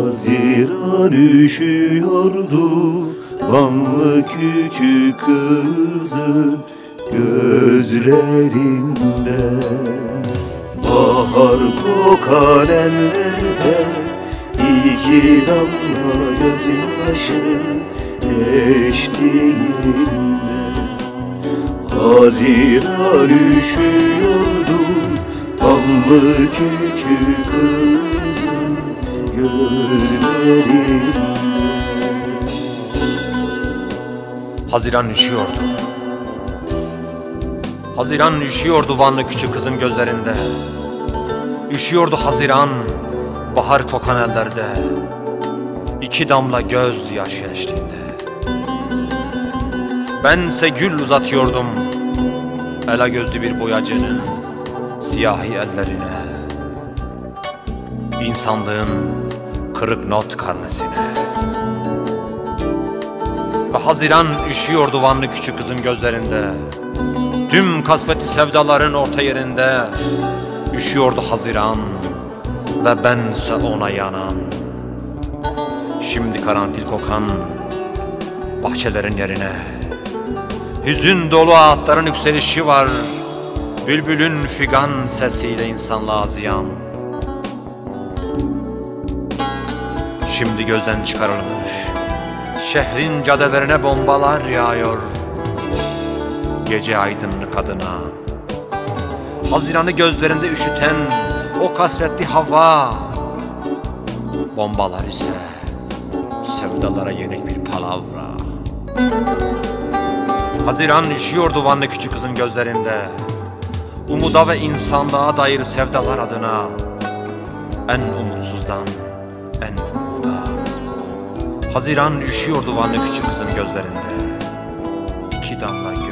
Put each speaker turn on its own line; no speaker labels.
Haziran üşüyordu Vanlı küçük kızın gözlerinde. Bahar kokan ellerde iki damla gözyaşı eşliğinde. Haziran üşüyordu Vanlı küçük kızın gözlerinde.
Haziran üşüyordu. Haziran üşüyordu Vanlı küçük kızın gözlerinde. Üşüyordu Haziran bahar kokan ellerde, iki damla göz yaşı eşliğinde. Bense gül uzatıyordum ela gözlü bir boyacının siyahi ellerine, insanlığın kırık not karnesine. Ve Haziran üşüyordu Vanlı küçük kızın gözlerinde, tüm kasveti sevdaların orta yerinde. Üşüyordu Haziran ve bense ona yanan. Şimdi karanfil kokan bahçelerin yerine hüzün dolu ağaçların yükselişi var. Bülbülün figan sesiyle insanlığa ziyan. Şimdi gözden çıkarılmış şehrin caddelerine bombalar yağıyor. Gece aydınlık adına Haziran'ı gözlerinde üşüten o kasvetli hava. Bombalar ise sevdalara yenik bir palavra. Haziran üşüyordu Vanlı küçük kızın gözlerinde, umuda ve insanlığa dair sevdalar adına. En umutsuzdan en umuda Haziran üşüyordu Vanlı küçük kızın gözlerinde, iki damla